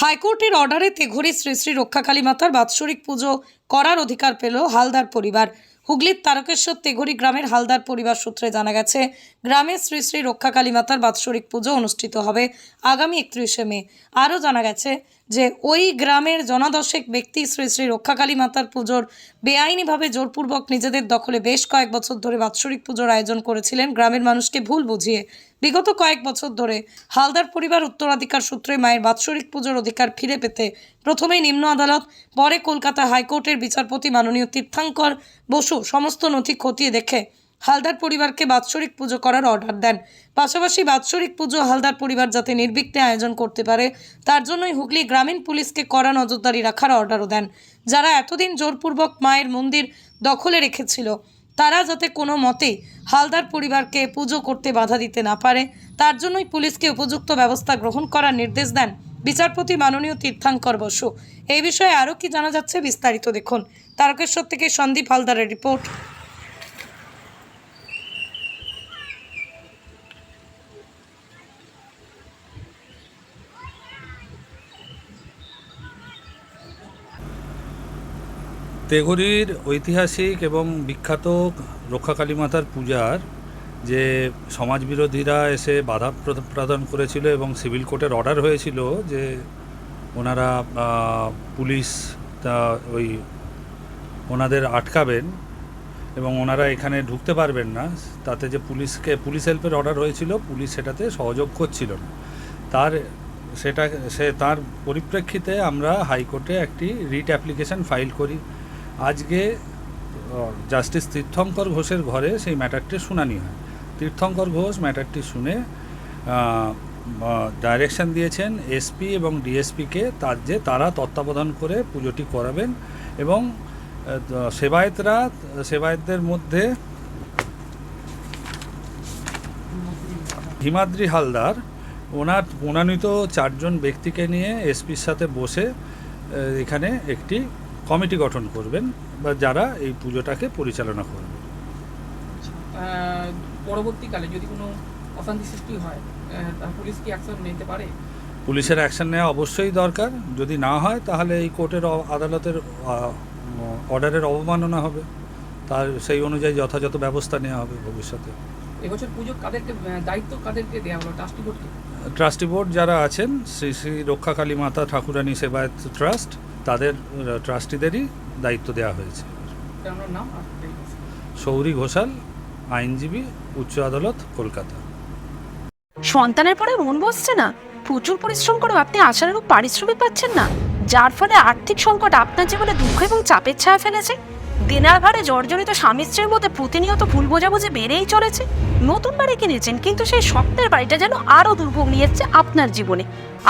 হাইকোর্টের অর্ডারে তেঘরি শ্রী শ্রী রক্ষাকালী মাতার বাৎসরিক পুজো করার অধিকার পেল হালদার পরিবার। হুগলির তারকেশ্বর তেঘরি গ্রামের হালদার পরিবার সূত্রে জানা গেছে, গ্রামে শ্রী শ্রী রক্ষাকালী মাতার বাৎসরিক পুজো অনুষ্ঠিত হবে আগামী 31শে মে। আরও জানা গেছে যে ওই গ্রামের জনাদশেক ব্যক্তি শ্রী শ্রী রক্ষাকালী মাতার পুজোর বেআইনিভাবে জোরপূর্বক নিজেদের দখলে বেশ কয়েক বছর ধরে বাৎসরিক পুজোর আয়োজন করেছিলেন গ্রামের মানুষকে ভুল বুঝিয়ে। বিগত কয়েক বছর ধরে হালদার পরিবার উত্তরাধিকার সূত্রে মায়ের বাৎসরিক পুজোর অধিকার ফিরে পেতে প্রথমেই নিম্ন আদালত, পরে কলকাতা হাইকোর্টের বিচারপতি মাননীয় তীর্থঙ্কর বসু সমস্ত নথি খতিয়ে দেখে হালদার পরিবারকে বাৎসরিক পুজো করার অর্ডার দেন। পাশাপাশি বাৎসরিক পুজো হালদার পরিবার যাতে নির্বিঘ্নে আয়োজন করতে পারে তার জন্যই হুগলি গ্রামীণ পুলিশকে কড়া নজরদারি রাখার অর্ডারও দেন। যারা এতদিন জোরপূর্বক মায়ের মন্দির দখলে রেখেছিল তারা যাতে কোনো মতেই হালদার পরিবারকে পুজো করতে বাধা দিতে না পারে তার জন্যই পুলিশকে উপযুক্ত ব্যবস্থা গ্রহণ করার নির্দেশ দেন বিচারপতি মাননীয় তীর্থঙ্কর বসু। এই বিষয়ে আরও কি জানা যাচ্ছে বিস্তারিত দেখুন। তারকেশ্বর থেকে সন্দীপ হালদারের রিপোর্ট। তেঘরির ঐতিহাসিক এবং বিখ্যাত রক্ষাকালী মাতার পূজার যে সমাজবিরোধীরা এসে বাধা প্রদান করেছিল এবং সিভিল কোর্টের অর্ডার হয়েছিল যে ওনারা পুলিশ ওনাদের আটকাবেন এবং ওনারা এখানে ঢুকতে পারবেন না, তাতে যে পুলিশ হেল্পের অর্ডার হয়েছিল, পুলিশ সেটাতে সহযোগ করছিল না। তার পরিপ্রেক্ষিতে আমরা হাইকোর্টে একটি রিট অ্যাপ্লিকেশন ফাইল করি। আজকে জাস্টিস তীর্থঙ্কর ঘোষের ঘরে সেই ম্যাটারটির শুনানি হয়। তীর্থঙ্কর ঘোষ ম্যাটারটি শুনে ডাইরেকশন দিয়েছেন এসপি এবং ডিএসপিকে তারা তত্ত্বাবধান করে পুজোটি করাবেন এবং সেবায়েতদের মধ্যে হিমাদ্রি হালদার ওনার মনোনীত 4 জন ব্যক্তিকে নিয়ে এসপির সাথে বসে এখানে একটি কমিটি গঠন করবেন বা যারা এই পুজোটাকে পরিচালনা করবে। পরবর্তীকালে যদি কোনো অশান্তি সৃষ্টি হয় পুলিশ কি অ্যাকশন নিতে পারে? পুলিশের অ্যাকশন নেওয়া অবশ্যই দরকার। যদি না হয় তাহলে এই কোর্টের আদালতের অর্ডারের অবমাননা হবে, তার সেই অনুযায়ী যথাযথ ব্যবস্থা নেওয়া হবে ভবিষ্যতে। এবছর পুজো কাদেরকে দেওয়া হলো? ট্রাস্টি বোর্ড যারা আছেন, শ্রী শ্রী রক্ষাকালী মাতা ঠাকুরানী সেবায়ত ট্রাস্ট, তাদের ট্রাস্টিদেরই দায়িত্ব দেওয়া হয়েছে। সৌরি ঘোষাল, আইনজীবী, উচ্চ আদালত, কলকাতা। সন্তানের পরে মন বসছে না, প্রচুর পরিশ্রম করেও আপনি আশানুরূপ পারিশ্রমিক পাচ্ছেন না, যার ফলে আর্থিক সংকট আপনার জীবনে দুঃখ এবং চাপের ছায়া ফেলেছে। দিনার ভারে জর্জরিত স্বামী স্ত্রীর মধ্যে প্রতিনিয়ত ভুল বোঝাবুঝি বেড়েই চলেছে। নতুন বাড়ি কিনেছেন কিন্তু সেই স্বপ্নের বাড়িটা যেন আরও দুর্ভোগ নিয়ে এসছে আপনার জীবনে।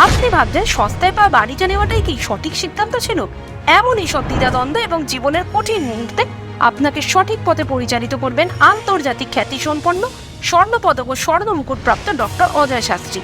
আপনি ভাবছেন সস্তায় পাওয়া বাড়িটা নেওয়াটাই কি সঠিক সিদ্ধান্ত ছিল? এমনই সব দ্বিধাদ্বন্দ্ব এবং জীবনের কঠিন মুহূর্তে আপনাকে সঠিক পথে পরিচালিত করবেন আন্তর্জাতিক খ্যাতিসম্পন্ন স্বর্ণপদক ও স্বর্ণ মুকুটপ্রাপ্ত ডক্টর অজয় শাস্ত্রী।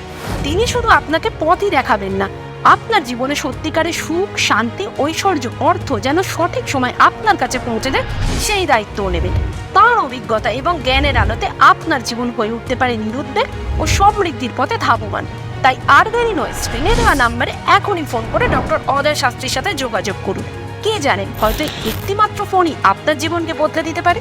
তিনি শুধু আপনাকে পথই দেখাবেন না, আপনার জীবনে সত্যিকারের সুখ, শান্তি, ঐশ্বর্য, অর্থ যেন সঠিক সময় আপনার কাছে পৌঁছে দেয় সেই দায়িত্বও নেবেন। তাঁর অভিজ্ঞতা এবং জ্ঞানের আলোতে আপনার জীবন হয়ে উঠতে পারে নিরুদ্বেগ ও সমৃদ্ধির পথে ধাবমান। তাই আর দেরি নয়, স্ক্রিনে দেওয়া নাম্বারে এখনই ফোন করে ডক্টর অজয় শাস্ত্রীর সাথে যোগাযোগ করুন। কে জানেন, হয়তো একটিমাত্র ফোনই আপনার জীবনকে বদলে দিতে পারে।